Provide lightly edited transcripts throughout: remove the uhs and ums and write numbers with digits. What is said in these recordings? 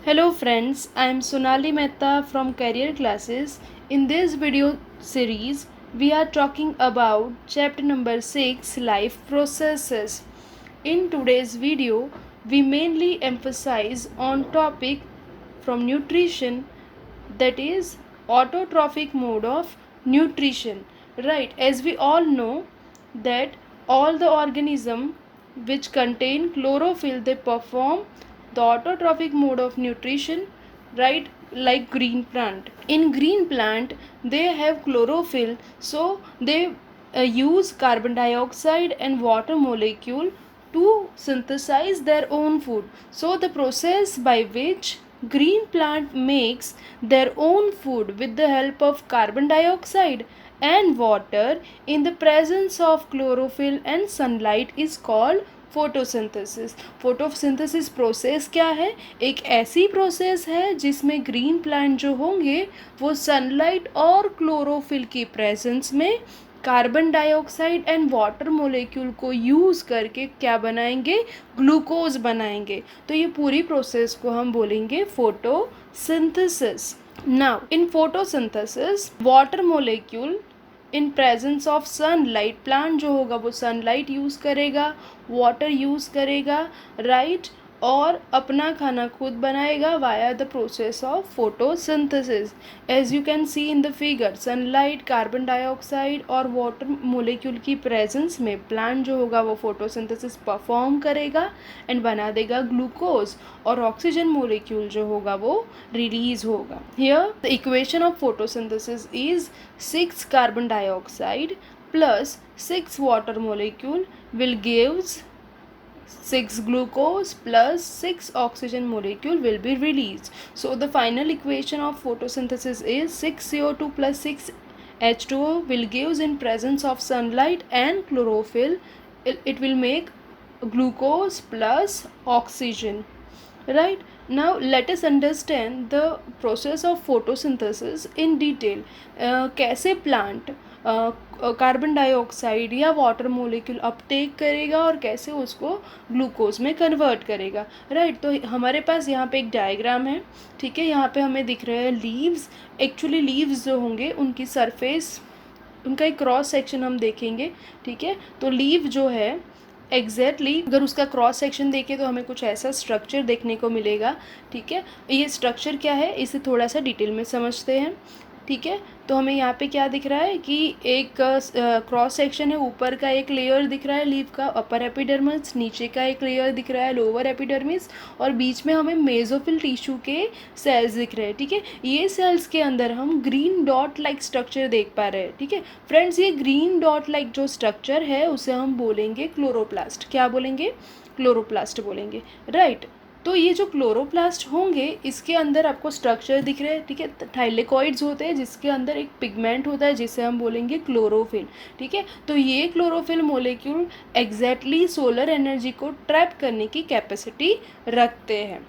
Hello friends, I am Sonali Mehta from Career Classes. In this video series, we are talking about chapter number 6, Life Processes. In today's video, we mainly emphasize on topic from nutrition, that is autotrophic mode of nutrition. Right, as we all know that all the organism which contain chlorophyll, they perform the autotrophic mode of nutrition, right? Like green plant, in green plant they have chlorophyll, so they use carbon dioxide and water molecule to synthesize their own food. So the process by which green plant makes their own food with the help of carbon dioxide and water in the presence of chlorophyll and sunlight is called photosynthesis. Photosynthesis process क्या है? एक ऐसी process है जिसमें green plant जो होंगे वो sunlight और क्लोरोफिल की प्रेजेंस में carbon dioxide and water molecule को यूज़ करके क्या बनाएंगे? ग्लूकोज बनाएंगे. तो ये पूरी प्रोसेस को हम बोलेंगे photosynthesis. Now in photosynthesis water molecule in presence of sunlight, plant जो होगा वो सनलाइट यूज़ करेगा, वाटर यूज़ करेगा, राइट, और अपना खाना खुद बनाएगा via the process of photosynthesis. As you can see in the figure, sunlight, carbon dioxide और वाटर मोलिक्यूल की प्रेजेंस में प्लांट जो होगा वो फोटोसिंथेसिस परफॉर्म करेगा एंड बना देगा ग्लूकोज, और ऑक्सीजन मोलिक्यूल जो होगा वो रिलीज होगा. Here the equation of photosynthesis is 6 carbon dioxide plus 6 water molecule will gives 6 glucose plus 6 oxygen molecule will be released. So the final equation of photosynthesis is 6 CO2 plus 6 H2O will gives in presence of sunlight and chlorophyll. It will make glucose plus oxygen. Right, now let us understand the process of photosynthesis in detail. कैसे plant carbon dioxide या water molecule Uptake करेगा और कैसे उसको glucose में convert करेगा. Right, तो हमारे पास यहाँ पे एक डायग्राम है. ठीक है, यहाँ पे हमें दिख रहे हैं लीव्स. एक्चुअली लीव्स जो होंगे उनकी सरफेस, उनका एक क्रॉस सेक्शन हम देखेंगे. ठीक है, तो लीव जो है एग्जैक्टली अगर उसका क्रॉस सेक्शन देखें तो हमें कुछ ऐसा स्ट्रक्चर देखने को मिलेगा. ठीक है, ये स्ट्रक्चर क्या है इसे थोड़ा सा डिटेल में समझते हैं. ठीक है, तो हमें यहाँ पे क्या दिख रहा है कि एक क्रॉस सेक्शन है, ऊपर का एक लेयर दिख रहा है लीव का, अपर एपिडर्मिस, नीचे का एक लेयर दिख रहा है लोअर एपिडर्मिस, और बीच में हमें मेसोफिल टिश्यू के सेल्स दिख रहे हैं. ठीक है, ये सेल्स के अंदर हम ग्रीन डॉट लाइक स्ट्रक्चर देख पा रहे हैं. ठीक है फ्रेंड्स, ये ग्रीन डॉट लाइक जो स्ट्रक्चर है उसे हम बोलेंगे क्लोरोप्लास्ट. क्या बोलेंगे? क्लोरोप्लास्ट बोलेंगे. राइट, तो ये जो क्लोरोप्लास्ट होंगे इसके अंदर आपको स्ट्रक्चर दिख रहे हैं. ठीक है, थाइलेकॉइड्स होते हैं जिसके अंदर एक पिगमेंट होता है जिसे हम बोलेंगे क्लोरोफिल. ठीक है, तो ये chlorophyll molecule exactly solar energy को ट्रैप करने की कैपेसिटी रखते हैं.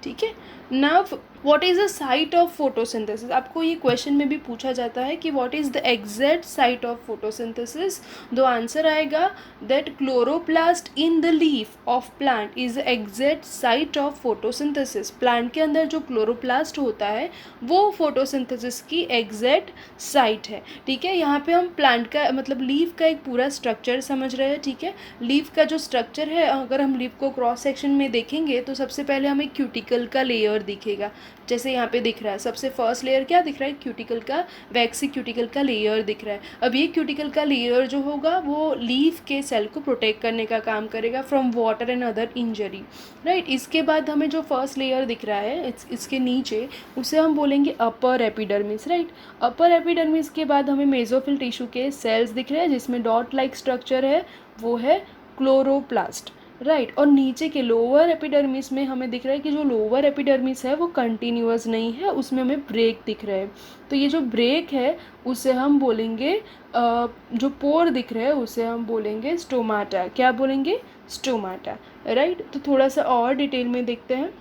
ठीक है, now what is the site of photosynthesis. आपको ये क्वेश्चन में भी पूछा जाता है कि what is the exact site of photosynthesis. दो आंसर आएगा that chloroplast in the leaf of plant is the exact site of photosynthesis. Plant के अंदर जो क्लोरोप्लास्ट होता है वो फोटोसिंथेसिस की एग्जैक्ट साइट है. ठीक है, यहाँ पे हम प्लांट का मतलब लीफ का एक पूरा स्ट्रक्चर समझ रहे हैं. ठीक है, लीफ का जो स्ट्रक्चर है, अगर हम लीफ को क्रॉस सेक्शन में देखेंगे तो सबसे पहले हमें क्यूटिकल का लेयर दिखेगा. जैसे यहाँ पे दिख रहा है, सबसे फर्स्ट लेयर क्या दिख रहा है? क्यूटिकल का, वैक्सी क्यूटिकल का लेयर दिख रहा है. अब ये क्यूटिकल का लेयर जो होगा वो लीफ के सेल को प्रोटेक्ट करने का काम करेगा from water and other injury. Right, इसके बाद हमें जो फर्स्ट लेयर दिख रहा है इसके नीचे उसे हम बोलेंगे upper epidermis. Right, upper epidermis के बाद हमें मेसोफिल टिश्यू के सेल्स दिख रहे हैं जिसमें डॉट लाइक स्ट्रक्चर है, वो है क्लोरोप्लास्ट. राइट, और नीचे के लोअर एपिडर्मिस में हमें दिख रहा है कि जो लोअर एपिडर्मिस है वो कंटिन्यूअस नहीं है, उसमें हमें ब्रेक दिख रहे हैं. तो ये जो ब्रेक है उसे हम बोलेंगे जो पोर दिख रहे हैं उसे हम बोलेंगे स्टोमाटा. क्या बोलेंगे? स्टोमाटा. राइट, तो थोड़ा सा और डिटेल में देखते हैं.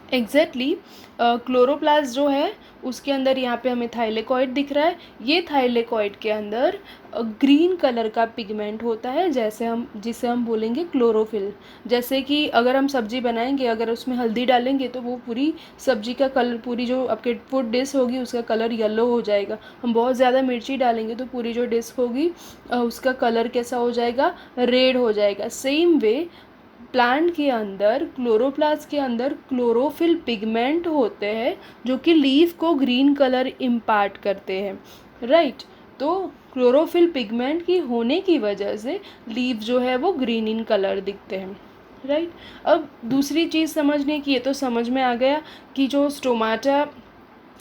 एग्जैक्टली क्लोरोप्लास्ट जो है उसके अंदर यहाँ पे हमें थाइलेकॉइड दिख रहा है। ये थाइलेकॉइड के अंदर ग्रीन कलर का पिगमेंट होता है, जिसे हम बोलेंगे क्लोरोफिल। जैसे कि अगर हम सब्जी बनाएंगे, अगर उसमें हल्दी डालेंगे तो वो पूरी सब्जी का कलर, पूरी जो आपके फूड डिश होगी उसका कलर येलो हो जाएगा। हम बहुत ज़्यादा मिर्ची डालेंगे तो पूरी जो डिश होगी उसका कलर कैसा हो जाएगा, रेड हो जाएगा। सेम वे प्लांट के अंदर, क्लोरोप्लास्ट के अंदर क्लोरोफिल पिगमेंट होते हैं जो कि लीफ को ग्रीन कलर इम्पार्ट करते हैं, राइट। तो क्लोरोफिल पिगमेंट की होने की वजह से लीफ जो है वो ग्रीन इन कलर दिखते हैं, राइट। अब दूसरी चीज़ समझने की, ये तो समझ में आ गया कि जो स्टोमाटा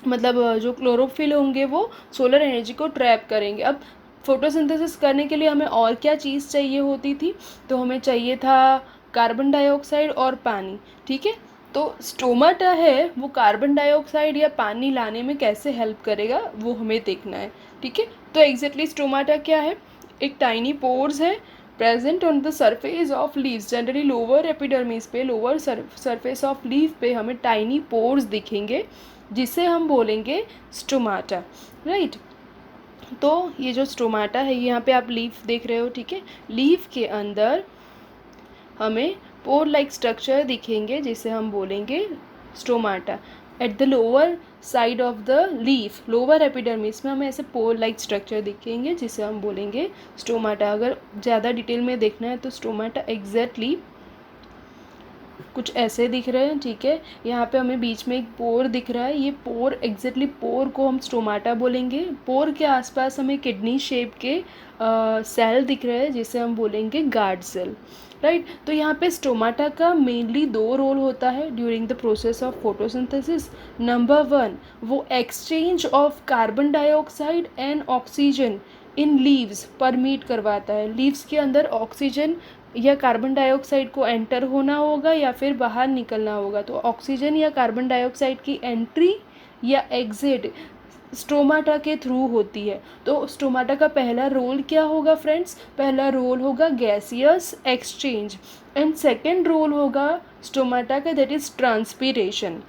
मतलब जो क्लोरोफिल होंगे वो सोलर एनर्जी को ट्रैप करेंगे। अब फोटोसिंथेसिस करने के लिए हमें और क्या चीज़ चाहिए होती थी, तो हमें चाहिए था कार्बन डाइऑक्साइड और पानी, ठीक है। तो स्टोमाटा है वो कार्बन डाइऑक्साइड या पानी लाने में कैसे हेल्प करेगा वो हमें देखना है, ठीक है। तो एग्जैक्टली स्टोमाटा क्या है, एक टाइनी पोर्स है present on the surface of leaves. Generally lower epidermis पे, लोअर सरफेस ऑफ लीफ पे हमें टाइनी पोर्स दिखेंगे जिसे हम बोलेंगे स्टोमाटा, राइट। तो ये जो स्टोमाटा है, यहाँ पे आप लीफ देख रहे हो, ठीक है। लीफ के अंदर हमें पोर लाइक स्ट्रक्चर दिखेंगे जिसे हम बोलेंगे stomata. At the lower side of the leaf, lower epidermis में हमें ऐसे पोर लाइक स्ट्रक्चर दिखेंगे जिसे हम बोलेंगे स्टोमाटा। अगर ज़्यादा डिटेल में देखना है तो स्टोमाटा एग्जैक्टली कुछ ऐसे दिख रहे हैं, ठीक है। यहाँ पे हमें बीच में एक पोर दिख रहा है, ये पोर एग्जैक्टली पोर को हम स्टोमाटा बोलेंगे। पोर के आसपास हमें किडनी शेप के सेल दिख रहे हैं जिसे हम बोलेंगे गार्ड सेल, राइट। तो यहाँ पे स्टोमाटा का मेनली दो रोल होता है during the process of photosynthesis. Number 1, वो exchange of carbon dioxide and oxygen in leaves permit करवाता है। लीव्स के अंदर ऑक्सीजन या कार्बन डाइऑक्साइड को एंटर होना होगा या फिर बाहर निकलना होगा, तो ऑक्सीजन या कार्बन डाइऑक्साइड की एंट्री या एग्जिट स्टोमाटा के थ्रू होती है। तो स्टोमाटा का पहला रोल क्या होगा फ्रेंड्स, पहला रोल होगा gaseous exchange, and second role होगा स्टोमाटा का दैट इज़ ट्रांसपीरेशन।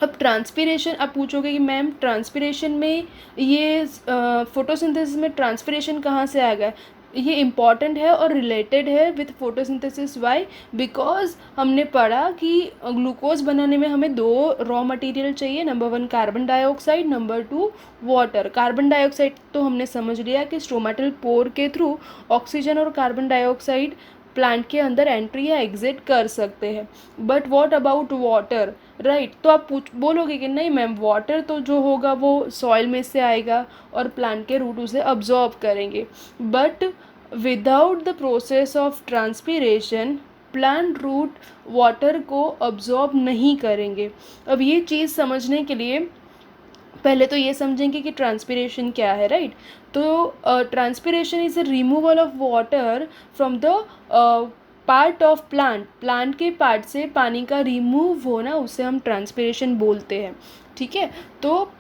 अब ट्रांसपीरेशन, आप पूछोगे कि मैम ट्रांसपीरेशन में ये फोटोसिंथेसिस में ट्रांसपीरेशन कहाँ से आ गया। ये इम्पॉर्टेंट है और रिलेटेड है विथ फोटोसिंथेसिस। वाई? बिकॉज हमने पढ़ा कि ग्लूकोज बनाने में हमें दो रॉ मटेरियल चाहिए, number 1 carbon dioxide, number 2 water. Carbon dioxide तो हमने समझ लिया कि स्टोमेटल पोर के थ्रू ऑक्सीजन और कार्बन डाइऑक्साइड प्लांट के अंदर एंट्री या एग्जिट कर सकते हैं। But what about water, right. तो आप बोलोगे कि नहीं मैम वाटर तो जो होगा वो सॉइल में से आएगा और प्लांट के रूट उसे अब्जॉर्ब करेंगे, but without the process of transpiration plant root water को अब्जॉर्ब नहीं करेंगे। अब ये चीज़ समझने के लिए पहले तो ये समझेंगे कि ट्रांसपीरेशन क्या है, राइट। तो transpiration is a removal of water from the part of plant के पार्ट से पानी का रिमूव होना, उसे हम ट्रांसपीरेशन बोलते हैं, ठीक है। तो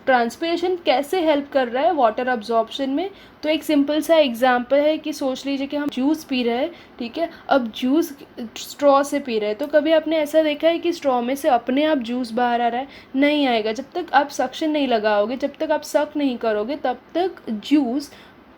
ट्रांसपीरेशन कैसे हेल्प कर रहा है वाटर अब्जॉर्प्शन में, तो एक सिंपल सा एग्जांपल है कि सोच लीजिए कि हम जूस पी रहे हैं, ठीक है। अब जूस स्ट्रॉ से पी रहे हैं, तो कभी आपने ऐसा देखा है कि स्ट्रॉ में से अपने आप जूस बाहर आ रहा है? नहीं आएगा। जब तक आप सक्शन नहीं लगाओगे, जब तक आप सक नहीं करोगे, तब तक जूस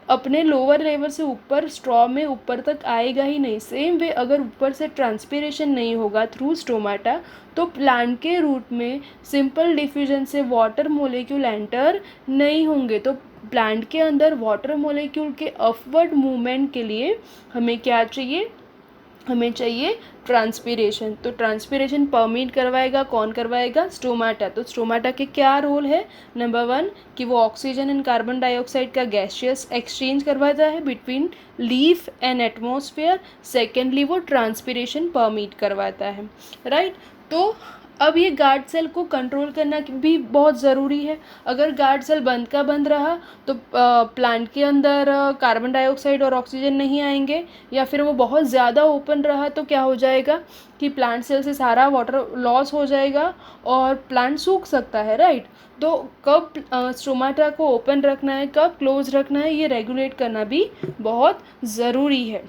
अपने लोअर लेवल से ऊपर स्ट्रॉ में ऊपर तक आएगा ही नहीं। सेम वे अगर ऊपर से ट्रांसपीरेशन नहीं होगा थ्रू स्टोमाटा, तो प्लांट के रूट में सिंपल डिफ्यूजन से वाटर मोलिक्यूल एंटर नहीं होंगे। तो प्लांट के अंदर वाटर मोलिक्यूल के अपवर्ड मूवमेंट के लिए हमें क्या चाहिए, हमें चाहिए ट्रांसपीरेशन। तो ट्रांसपीरेशन परमिट करवाएगा, कौन करवाएगा? स्टोमाटा। तो स्टोमाटा के क्या रोल है? नंबर 1 कि वो ऑक्सीजन एंड कार्बन डाइऑक्साइड का गैसियस एक्सचेंज करवाता है between leaf and atmosphere. Secondly वो ट्रांसपीरेशन परमिट करवाता है, राइट। तो अब ये गार्ड सेल को कंट्रोल करना भी बहुत ज़रूरी है। अगर गार्ड सेल बंद का बंद रहा तो प्लांट के अंदर कार्बन डाइऑक्साइड और ऑक्सीजन नहीं आएंगे, या फिर वो बहुत ज़्यादा ओपन रहा तो क्या हो जाएगा कि प्लांट सेल से सारा वाटर लॉस हो जाएगा और प्लांट सूख सकता है, राइट। तो कब स्टोमाटा को ओपन रखना है, कब क्लोज रखना है, ये रेगुलेट करना भी बहुत ज़रूरी है।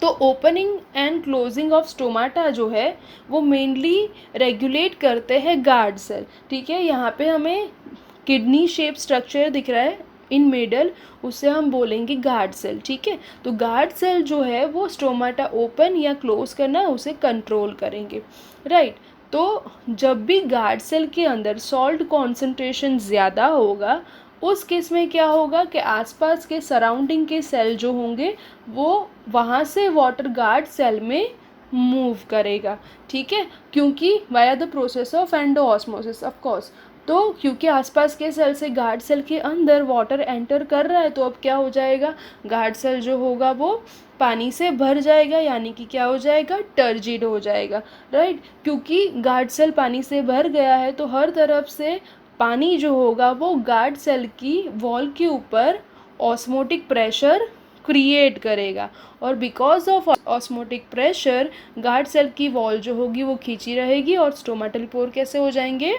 तो opening and closing of stomata जो है वो मेनली रेगुलेट करते हैं गार्ड सेल। ठीक है, यहाँ पे हमें किडनी शेप स्ट्रक्चर दिख रहा है इन मिडल, उससे हम बोलेंगे गार्ड सेल। ठीक है, तो गार्ड सेल जो है वो स्टोमाटा ओपन या क्लोज करना उसे कंट्रोल करेंगे। राइट, तो जब भी गार्ड सेल के अंदर सॉल्ट कॉन्सेंट्रेशन ज़्यादा होगा उस केस में क्या होगा कि आसपास के सराउंडिंग के सेल जो होंगे वो वहाँ से वाटर गार्ड सेल में मूव करेगा। ठीक है, क्योंकि via the process of endosmosis of course, तो क्योंकि आसपास के सेल से गार्ड सेल के अंदर वाटर एंटर कर रहा है तो अब क्या हो जाएगा, गार्ड सेल जो होगा वो पानी से भर जाएगा, यानी कि क्या हो जाएगा, टर्जिड हो जाएगा। राइट, क्योंकि गार्ड सेल पानी से भर गया है तो हर तरफ से पानी जो होगा वो गार्ड सेल की वॉल के ऊपर ऑस्मोटिक प्रेशर क्रिएट करेगा, और because of osmotic pressure guard cell की वॉल जो होगी वो खींची रहेगी और स्टोमेटल पोर कैसे हो जाएंगे,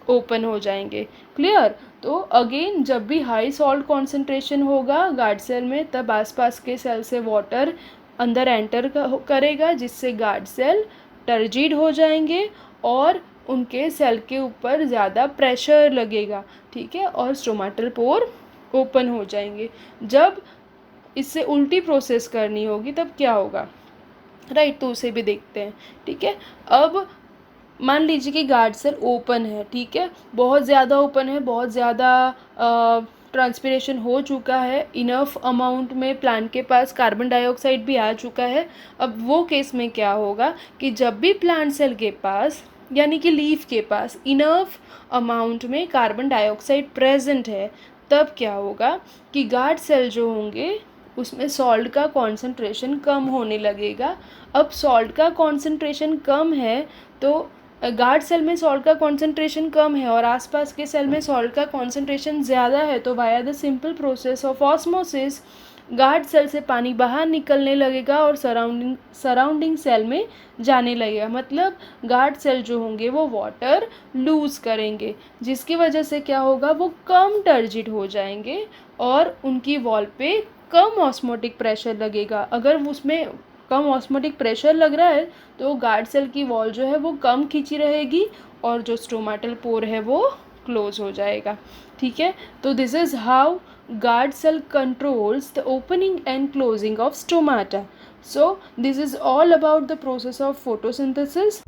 ओपन हो जाएंगे। क्लियर, तो अगेन जब भी हाई सॉल्ट कॉन्सेंट्रेशन होगा गार्ड सेल में तब आसपास के सेल से वाटर अंदर एंटर करेगा जिससे गार्ड सेल टर्जिड हो जाएंगे और उनके सेल के ऊपर ज़्यादा प्रेशर लगेगा। ठीक है, और स्टोमेटल पोर ओपन हो जाएंगे। जब इससे उल्टी प्रोसेस करनी होगी तब क्या होगा, राइट, तो उसे भी देखते हैं। ठीक है, अब मान लीजिए कि गार्ड सेल ओपन है, ठीक है, बहुत ज़्यादा ओपन है, बहुत ज़्यादा ट्रांसपिरेशन हो चुका है, इनफ अमाउंट में प्लांट के पास कार्बन डाइऑक्साइड भी आ चुका है। अब वो केस में क्या होगा कि जब भी प्लांट सेल के पास यानी कि लीफ के पास इनफ अमाउंट में कार्बन डाइऑक्साइड प्रेजेंट है तब क्या होगा कि गार्ड सेल जो होंगे उसमें सॉल्ट का कॉन्सेंट्रेशन कम होने लगेगा। अब सॉल्ट का कॉन्सेंट्रेशन कम है तो गार्ड सेल में सॉल्ट का कॉन्सेंट्रेशन कम है और आसपास के सेल में सॉल्ट का कॉन्सेंट्रेशन ज़्यादा है, तो via the simple process of osmosis guard cell से पानी बाहर निकलने लगेगा और सराउंडिंग सेल में जाने लगेगा। मतलब गार्ड सेल जो होंगे वो वाटर लूज़ करेंगे जिसकी वजह से क्या होगा, वो कम टर्जिड हो जाएंगे और उनकी वॉल पे कम ऑस्मोटिक प्रेशर लगेगा। अगर उसमें कम ऑस्मोटिक प्रेशर लग रहा है तो गार्ड सेल की वॉल जो है वो कम खींची रहेगी और जो स्टोमेटल पोर है वो क्लोज हो जाएगा। ठीक है, तो this is how guard cell controls the opening and closing of stomata. So this is all about the process of photosynthesis.